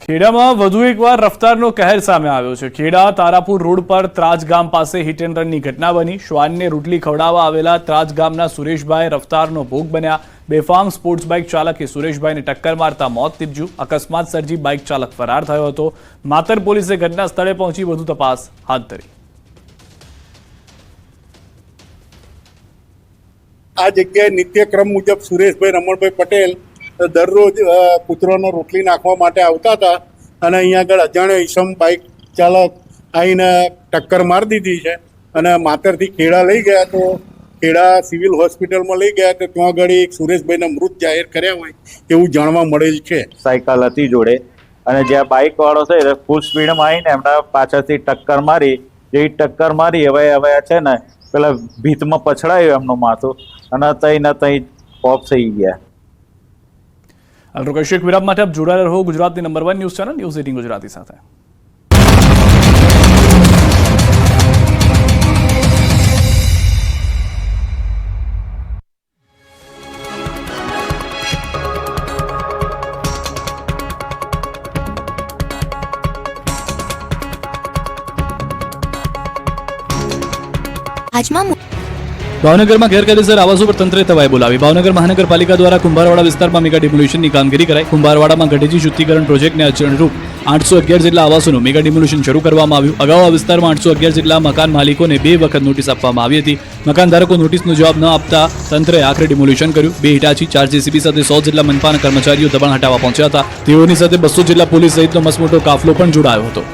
ખેડામાં વધુ એકવાર રફતારનો કહેર સામે આવ્યો છે। ખેડા તારાપુર રોડ પર ત્રાજ ગામ પાસે હિટ એન્ડ રનની ઘટના બની। શ્વાનને રોટલી ખવડાવવા આવેલા ત્રાજ ગામના સુરેશભાઈ રફતારનો ભોગ બન્યા। બેફામ સ્પોર્ટ્સ બાઇક ચાલકે સુરેશભાઈને ટક્કર મારતા મોત નીપજ્યું। અકસ્માત સર્જી બાઇક ચાલક ફરાર થયો હતો। માતર પોલીસે ઘટના સ્થળે પહોંચી વધુ તપાસ હાથ ધરી। આ જગ્યાએ નિત્યક્રમ મુજબ સુરેશભાઈ રમણભાઈ પટેલ દરરોજ કૂતરાનો રોટલી નાખવા માટે આવતા હતા અને અહીંયા આગળ અજાણ્યો ઈસમ બાઇક ચાલક આવીને ટક્કર મારી દીધી છે અને માતરથી ખેડા લઈ ગયા તો ખેડા સિવિલ હોસ્પિટલમાં લઈ ગયા તો ત્યાં આગળ એક સુરેશભાઈને મૃત જાહેર કર્યા હોય એવું જાણવા મળેલ છે। સાયકલ હતી જોડે અને જ્યાં બાઇક વાળો છે એ ફૂલ સ્પીડમાં આવીને એમના પાછળથી ટક્કર મારી। જેવી ટક્કર મારી હવે છે ને પેલા ભીતમાં પછડાયું એમનું માથું અને તઈ ને તઈ ઓફ થઈ ગયા। કૌશિક વિરામ માટે આપ જોડાયેલા રહો ગુજરાતની number 1 news channel news 18 Gujarati સાથે। ભાવનગરમાં ગેરકાયદેસર આવાસો પર તંત્રે તવાઈ બોલાવી। ભાવનગર મહાનગરપાલિકા દ્વારા કુંભારવાડા વિસ્તારમાં મેગા ડિમોલ્યુશનની કામગીરી કરાઈ। કુંભારવાડામાં ગઢેજી શુદ્ધિકરણ પ્રોજેક્ટને અનુરૂપ 811 જેટલા આવાસોનું મેગા ડિમોલ્યુશન શરૂ કરવામાં આવ્યું। અગાઉ આ વિસ્તારમાં 811 જેટલા મકાન માલિકોને 2 વખત નોટિસ આપવામાં આવી હતી। મકાનધારકો નોટિસનો જવાબ ન આપતા તંત્રે આખરે ડિમોલ્યુશન કર્યું। 2 હિટાચી 4 જેસીબી સાથે 100 જેટલા મનપાના કર્મચારીઓ દબાણ હટાવવા પહોંચ્યા હતા। તેઓની સાથે 200 જેટલા પોલીસ સહિતનો મસમોટો કાફલો પણ જોડાયો હતો।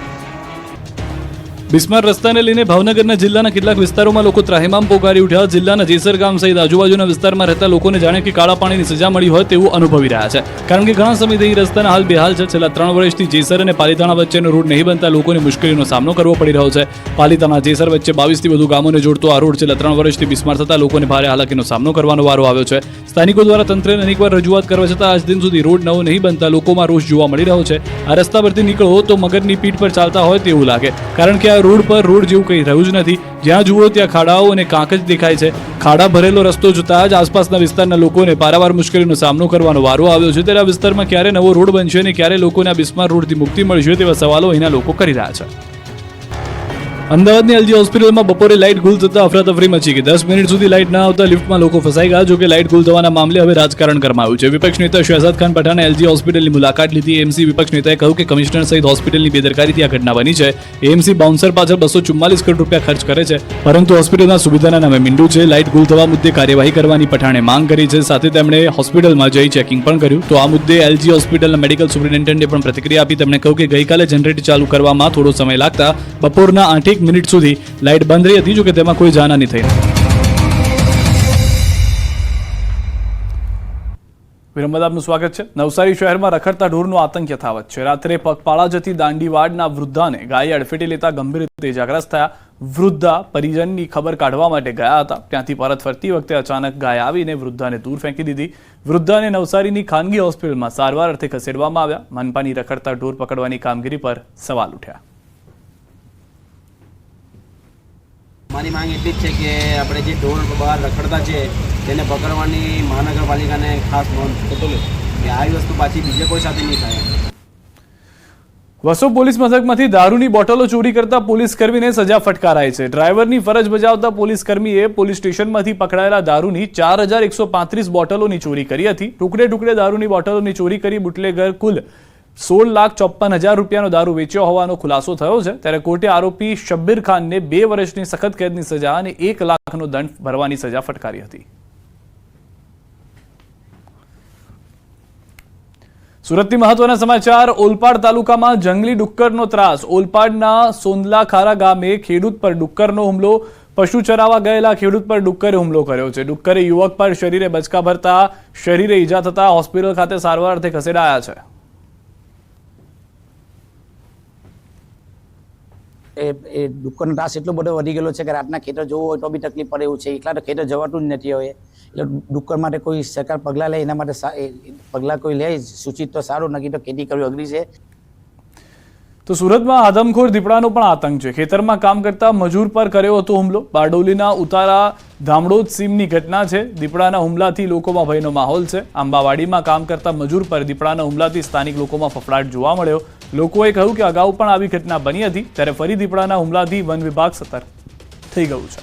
બિસ્માર રસ્તાને લઈને ભાવનગરના જિલ્લાના કેટલાક વિસ્તારોમાં લોકો ત્રાહિમામ પોકારી ઉઠ્યા। જિલ્લાના જેસર ગામ સહિત આજુબાજુના વિસ્તારમાં રહેતા લોકોને જાણે કે કાળા પાણીની સજા મળી હોય તેવું અનુભવી રહ્યા છે, કારણ કે ઘણા સમયથી રસ્તાના હાલ બેહાલ છે। છેલ્લા 3 વર્ષથી જેસર અને પાલીતાણા વચ્ચેનો રોડ નહીં બનતા લોકોને મુશ્કેલીનો સામનો કરવો પડી રહ્યો છે। પાલીતાણા જેસર વચ્ચે 22 થી વધુ ગામોને જોડતો આ રોડ છેલ્લા 3 વર્ષથી બિસ્માર થતા લોકોને ભારે હાલાકીનો સામનો કરવાનો વારો આવ્યો છે। સ્થાનિકો દ્વારા તંત્રને અનેકવાર રજૂઆત કરવા છતાં આજ દિન સુધી રોડ નવો નહીં બનતા લોકોમાં રોષ જોવા મળી રહ્યો છે। આ રસ્તા પરથી નીકળો તો મગરની પીઠ પર ચાલતા હોય તેવું લાગે, કારણ કે આ રોડ પર રોડ જેવું કંઈ રહ્યું જ નથી। જ્યાં જુઓ ત્યાં ખાડાઓ અને કાંક જ દેખાય છે। ખાડા ભરેલો રસ્તો જોતા જ આસપાસના વિસ્તારના લોકોને પારાવાર મુશ્કેલીનો સામનો કરવાનો વારો આવ્યો છે। ત્યારે આ વિસ્તારમાં ક્યારે નવો રોડ બનશે અને ક્યારે લોકોને આ બિસ્માર રોડથી મુક્તિ મળશે તેવા સવાલો અહીંના લોકો કરી રહ્યા છે। અમદાવાદની એલજી હોસ્પિટલમાં બપોરે લાઇટ ગુલ થતા અફરાતફરી મચી ગઈ। 10 મિનિટ સુધી લાઇટ ન આવતા લિફ્ટમાં લોકો ફસાઈ ગયા। જોકે લાઇટ ગુલ થવાના મામલે હવે રાજકારણ ગરમાયું છે। વિપક્ષ નેતા શહેજાદ ખાન પઠાણે એલજી હોસ્પિટલની મુલાકાત લીધી। એએમસી વિપક્ષ નેતાએ કહ્યું કે કમિશનર સહિત હોસ્પિટલની બેદરકારીથી આ ઘટના બની છે। એએમસી બાઉન્સર પાછળ 244 કરોડ રૂપિયા ખર્ચ કરે છે, પરંતુ હોસ્પિટલના સુવિધાના નામે મીંડું છે। લાઇટ ગુલ થવા મુદ્દે કાર્યવાહી કરવાની પઠાણે માંગ કરી છે। સાથે તેમણે હોસ્પિટલમાં જઈ ચેકિંગ પણ કર્યું। તો આ મુદ્દે એલજી હોસ્પિટલના મેડિકલ સુપ્રિન્ટેન્ડન્ટે પણ પ્રતિક્રિયા આપી। તેમણે કહ્યું કે ગઈકાલે જનરેટર ચાલુ કરવામાં થોડો સમય લાગતા બપોરના 8 મિનિટ સુધી લાઇટ બંધ રહી હતી, જોકે તેમાં કોઈ જાનહાની થઈ નથી। વિરામ બાદ આપનું સ્વાગત છે। નવસારી શહેરમાં રખડતા ઢોરનો આતંક યથાવત છે। રાત્રે પગપાળા જતી દાંડીવાડના વૃદ્ધાને ગાયે અડફેટે લેતા ગંભીર રીતે ઇજાગ્રસ્ત થયા। વૃદ્ધા પરિજનની ખબર કાઢવા માટે ગયા હતા। ત્યાંથી પરત ફરતી વખતે અચાનક ગાય આવીને વૃદ્ધાને દૂર ફેંકી દીધી। વૃદ્ધાને નવસારીની ખાનગી હોસ્પિટલમાં સારવાર અર્થે ખસેડવામાં આવ્યા। મનપાની રખડતા ઢોર પકડવાની કામગીરી પર સવાલ ઉઠ્યા। મારી માંગ એટલી જ છે કે આપણે જે ઢોર બહાર રખડતા છે તેને પકડવાની મહાનગરપાલિકાને ખાસ નોંધ કે આવી વસ્તુ પાછી બીજે કોઈ સાથે નહીં થાય। વસો પોલીસ મથકમાંથી દારૂની બોટલો ચોરી કરતા પોલીસ કર્મીને સજા ફટકારાઈ છે। ડ્રાઈવરની ફરજ બજાવતા પોલીસ કર્મીએ પોલીસ સ્ટેશનમાંથી પકડાયેલા દારૂની 4135 બોટલોની ચોરી કરી હતી। ટુકડે ટુકડે દારૂની બોટલોની ચોરી કરી બુટલેગર કુલ 16,54,000 રૂપિયાનો દારૂ વેચ્યો હોવાનો ખુલાસો થયો છે। ત્યારે કોર્ટે આરોપી શબ્બીર ખાનને 2 વર્ષની સખત કેદની સજા અને 1 લાખનો દંડ ભરવાની સજા ફટકારી હતી। સુરતથી મહત્વના સમાચાર। ઓલપાડ તાલુકામાં જંગલી ડુક્કરનો ત્રાસ। ઓલપાડના સોંદલા ખારા ગામે ખેડૂત પર ડુક્કરનો હુમલો। પશુ ચરાવવા ગયેલા ખેડૂત પર ડુક્કરે હુમલો કર્યો છે। ડુક્કરે યુવક પર શરીરે બચકા ભરતા શરીરે ઈજા થતા હોસ્પિટલ ખાતે સારવાર અર્થે ખસેડાયા છે। એ ડુક્કરનો ત્રાસ એટલો બધો વધી ગયેલો છે કે રાતના ખેતર જવું હોય તો બી તકલીફ પડે એવું છે। એકલા તો ખેતર જવાતું જ નથી હવે। એટલે ડુક્કર માટે કોઈ સરકાર પગલાં લે, એના માટે પગલાં કોઈ લે સૂચિત તો સારું, નક્કી તો ખેતી કરવી અઘરી છે। તો સુરતમાં આદમખોર દીપડાનો પણ આતંક છે। ખેતરમાં કામ કરતા મજૂર પર કર્યો હતો હુમલો। બારડોલીના ઉતારા ધામડોદ સીમની ઘટના છે। દીપડાના હુમલાથી લોકોમાં ભયનો માહોલ છે। આંબાવાડીમાં કામ કરતા મજૂર પર દીપડાના હુમલાથી સ્થાનિક લોકોમાં ફફડાટ જોવા મળ્યો। લોકોએ કહ્યું કે અગાઉ પણ આવી ઘટના બની હતી, ત્યારે ફરી દીપડાના હુમલાથી વન વિભાગ સતર્ક થઈ ગયું છે.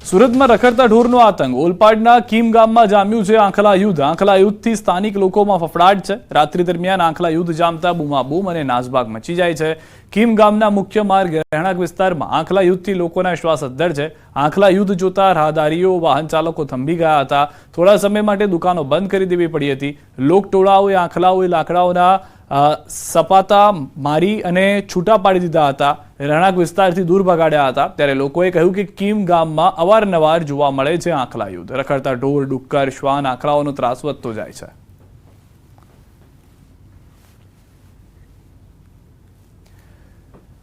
સુરતમાં રખડતા ઢોરનો આતંક. ઓલપાડના કીમ ગામમાં જામ્યું છે આંખલા યુદ્ધ. આંખલા યુદ્ધથી સ્થાનિક લોકોમાં ફફડાટ છે. રાત્રિ દરમિયાન આંખલા યુદ્ધ જામતા બૂમાબૂમ અને નાસભાગ મચી જાય છે. કીમ ગામના મુખ્ય માર્ગ રહેણાંક વિસ્તારમાં આંખલા યુદ્ધથી લોકોના શ્વાસ અદ્ધર છે. આંખલા યુદ્ધ જોતા રાહદારીઓ, વાહન ચાલકો થંભી ગયા હતા. થોડા સમય માટે દુકાનો બંધ કરી દેવી પડી હતી. લોકટોળાઓએ આંખલાઓએ લાકડાઓના સપાતા મારી અને છૂટા પાડી દીધા હતા. રહેણાંક વિસ્તારથી દૂર ભગાડ્યા હતા. ત્યારે લોકોએ કહ્યું કે કીમ ગામમાં અવારનવાર જોવા મળે છે આંખલા યુદ્ધ. રખડતા ઢોર, ડુક્કર, શ્વાન, આંખલાઓનો ત્રાસ વધતો જાય છે.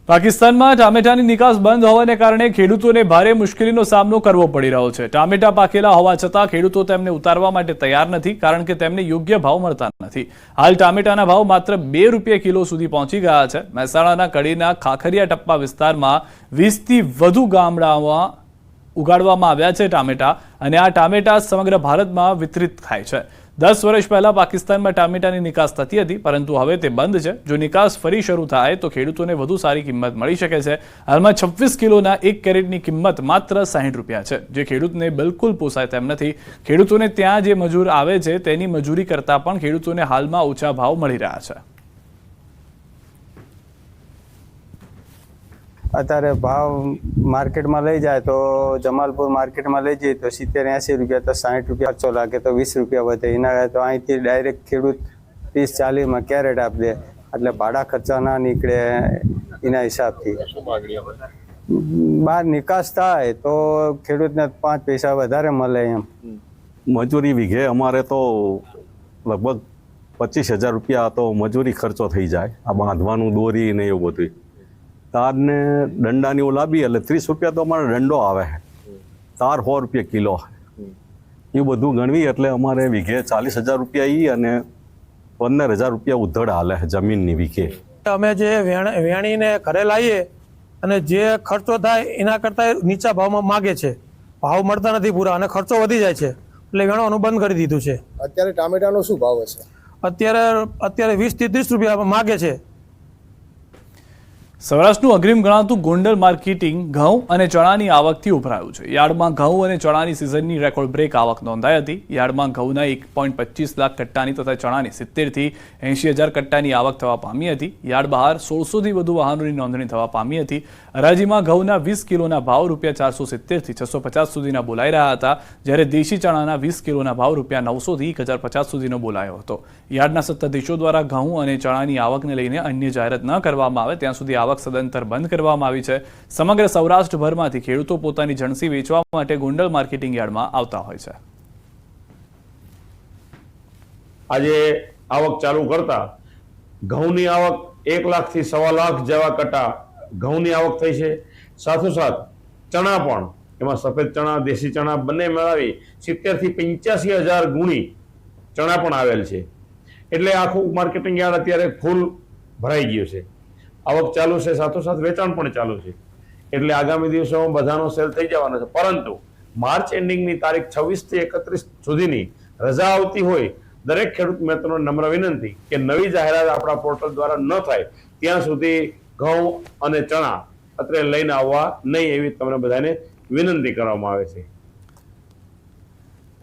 પાકિસ્તાનમાં ટામેટાની નિકાસ બંધ હોવાને કારણે ખેડૂતોને ભારે મુશ્કેલીનો સામનો કરવો પડી રહ્યો છે. ટામેટા પાકેલા હોવા છતાં ખેડૂતો તેમને ઉતારવા માટે તૈયાર નથી, કારણ કે તેમને યોગ્ય ભાવ મળતા નથી. હાલ ટામેટાના ભાવ માત્ર ₹2 કિલો સુધી પહોંચી ગયા છે. મહેસાણાના કડીના ખાખરિયા ટપ્પા વિસ્તારમાં 20થી વધુ ગામડાઓમાં ઉગાડવામાં આવ્યા છે ટામેટા, અને આ ટામેટા સમગ્ર ભારતમાં વિતરિત થાય છે. 10 વર્ષ પહેલા પાકિસ્તાનમાં ટામેટાની નિકાસ થતી હતી, પરંતુ હવે તે બંધ છે. જો નિકાસ ફરી શરૂ થાય તો ખેડૂતોને વધુ સારી કિંમત મળી શકે છે. હાલમાં 26 કિલોના 1 કેરેટની કિંમત માત્ર ₹60 છે, જે ખેડૂતને બિલકુલ પોસાય તેમ નથી. ખેડૂતોને ત્યાં જે મજૂર આવે છે તેની મજૂરી કરતાં પણ ખેડૂતોને હાલમાં ઓછા ભાવ મળી રહ્યા છે. અત્યારે ભાવ માર્કેટમાં લઈ જાય તો જમાલપુર માર્કેટમાં લઈ જઈએ તો 70-80 રૂપિયા, તો ₹60 ખર્ચો લાગે તો ₹20 વધે. એના તો અહીંથી ડાયરેક્ટ ખેડૂત 30-40માં કેરેટ આપી દે, એટલે ભાડા ખર્ચા ના નીકળે એના હિસાબથી. બહાર નિકાસ થાય તો ખેડૂતને 5 પૈસા વધારે મળે એમ. મજૂરી વીઘે અમારે તો લગભગ 25,000 રૂપિયા તો મજૂરી ખર્ચો થઈ જાય. આ બાંધવાનું, દોરી ને એવું બધું. તારને દંડાની એવું લાવી એટલે ₹30 તો અમારે દંડો આવે છે. તાર ₹100 કિલો. એ બધું ગણવી એટલે અમારે વીઘે 40,000 રૂપિયા ઈ અને 15,000 રૂપિયા ઉધડ હાલે જમીનની વીઘે. અમે જે વેણીને ઘરે લાવીએ અને જે ખર્ચો થાય એના કરતાં નીચા ભાવમાં માગે છે. ભાવ મળતા નથી પૂરા અને ખર્ચો વધી જાય છે, એટલે વેણવાનું બંધ કરી દીધું છે. અત્યારે ટામેટાનો શું ભાવ હશે? અત્યારે 20થી 30 રૂપિયા માગે છે. સૌરાષ્ટ્રનું અગ્રીમ ગણાતું ગોંડલ માર્કેટિંગ ઘઉં અને ચણાની આવકથી ઉભરાયું છે. યાર્ડમાં ઘઉં અને ચણાની સિઝનની રેકોર્ડ બ્રેક આવક નોંધાઈ હતી. યાર્ડમાં ઘઉંના 1.25 લાખ કટ્ટાની તથા ચણાની 70થી 80,000 કટ્ટાની આવક થવા પામી હતી. યાર્ડ બહાર 1600થી વધુ વાહનોની નોંધણી થવા પામી હતી. હરાજીમાં ઘઉંના 20 કિલોના ભાવ ₹470થી 650 સુધીના બોલાઈ રહ્યા હતા, જ્યારે દેશી ચણાના 20 કિલોના ભાવ ₹900થી 1050 સુધીનો બોલાયો હતો. યાર્ડના સત્તાધીશો દ્વારા ઘઉં અને ચણાની આવકને લઈને અન્ય જાહેરાત ન કરવામાં આવે ત્યાં સુધી આવક સદંતર બંધ કરવામાં આવી છે. સમગ્ર સૌરાષ્ટ્રભરમાંથી ખેડૂતો પોતાની જણસી વેચવા માટે ગોંડલ માર્કેટિંગ યાર્ડમાં આવતા હોય છે. આજે આવક ચાલુ કરતા ઘઉંની આવક 1 લાખથી 1.25 લાખ જેવા કટ્ટા ઘઉંની આવક થઈ છે. સાથોસાથ ચણા પણ, એમાં સફેદ ચણા, દેશી ચણા બંને મેળવી 70થી 85,000 ગુણી ચણા પણ આવેલ છે. એટલે આખું માર્કેટિંગ યાર્ડ અત્યારે ફૂલ ભરાઈ ગયું છે. આવક ચાલુ છે, સાથોસાથ વેચાણ પણ ચાલુ છે. એટલે આગામી દિવસોમાં બધાનો સેલ થઈ જવાનો છે. પરંતુ માર્ચ એન્ડિંગની તારીખ 26 થી 31 સુધીની રજા આવતી હોય દરેક ખેડૂત મિત્રોને નમ્ર વિનંતી કે નવી જાહેરાત આપણા પોર્ટલ દ્વારા ન થાય ત્યાં સુધી ઘઉં અને ચણા અત્યારે લઈને આવવા નહીં, એવી તમને બધાને વિનંતી કરવામાં આવે છે.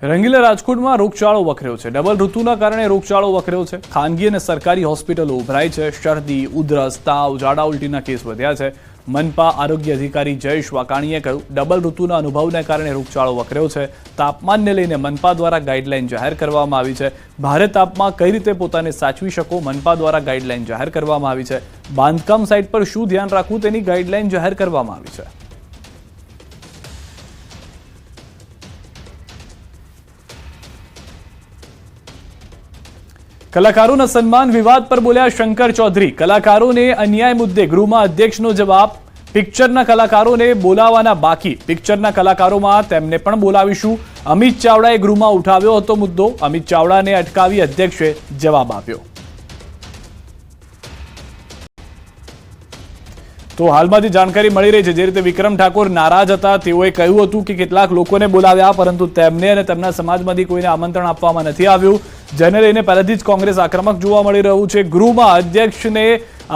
રંગીલા રાજકોટમાં રોગચાળો વકર્યો છે. ડબલ ઋતુના કારણે રોગચાળો વકર્યો છે. ખાનગી અને સરકારી હોસ્પિટલો ઉભરાઈ છે. શરદી, ઉધરસ, તાવ, ઝાડા ઉલટીના કેસ વધ્યા છે. મનપા આરોગ્ય અધિકારી જયેશ વાકાણીએ કહ્યું, ડબલ ઋતુના અનુભવને કારણે રોગચાળો વકર્યો છે. તાપમાનને લઈને મનપા દ્વારા ગાઈડલાઈન જાહેર કરવામાં આવી છે. ભારે તાપમાં કઈ રીતે પોતાને સાચવી શકો, મનપા દ્વારા ગાઈડલાઈન જાહેર કરવામાં આવી છે. બાંધકામ સાઇટ પર શું ધ્યાન રાખવું તેની ગાઈડલાઈન જાહેર કરવામાં આવી છે. કલાકારોના સન્માન વિવાદ પર બોલ્યા શંકર ચૌધરી. કલાકારોને અન્યાય મુદ્દે ગૃહમાં અધ્યક્ષનો જવાબ. પિક્ચરના કલાકારોને બોલાવવાના બાકી. પિક્ચરના કલાકારોમાં તેમને પણ બોલાવીશું. અમિત ચાવડાએ ગૃહમાં ઉઠાવ્યો હતો મુદ્દો. અમિત ચાવડાને અટકાવી અધ્યક્ષે જવાબ આપ્યો. તો હાલમાં જે જાણકારી મળી રહી છે, જે રીતે વિક્રમ ઠાકોર નારાજ હતા, તેઓએ કહ્યું હતું કે કેટલાક લોકોને બોલાવ્યા પરંતુ તેમને અને તેમના સમાજમાંથી કોઈને આમંત્રણ આપવામાં નથી આવ્યું, જેને લઈને પહેલેથી જ કોંગ્રેસ આક્રમક જોવા મળી રહ્યું છે. ગૃહમાં અધ્યક્ષને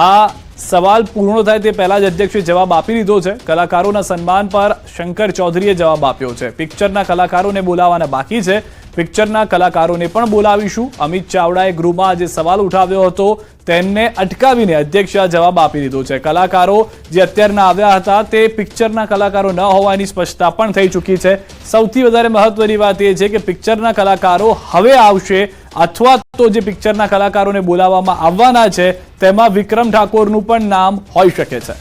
આ સવાલ પૂર્ણ થાય તે પહેલા જ અધ્યક્ષે જવાબ આપી દીધો છે. કલાકારોના સન્માન પર શંકર ચૌધરીએ જવાબ આપ્યો છે. પિક્ચરના કલાકારોને બોલાવવાના બાકી છે, પિક્ચરના કલાકારોને પણ બોલાવીશું. અમિત ચાવડાએ ગૃહમાં જે સવાલ ઉઠાવ્યો હતો તેમને અટકાવીને અધ્યક્ષે આ જવાબ આપી દીધો છે. કલાકારો જે અત્યારના આવ્યા હતા તે પિક્ચરના કલાકારો ન હોવાની સ્પષ્ટતા પણ થઈ ચૂકી છે. સૌથી વધારે મહત્વની વાત એ છે કે પિક્ચરના કલાકારો હવે આવશે અથવા તો જે પિક્ચરના કલાકારોને બોલાવવામાં આવવાના છે તેમાં વિક્રમ ઠાકોરનું પણ નામ હોઈ શકે છે.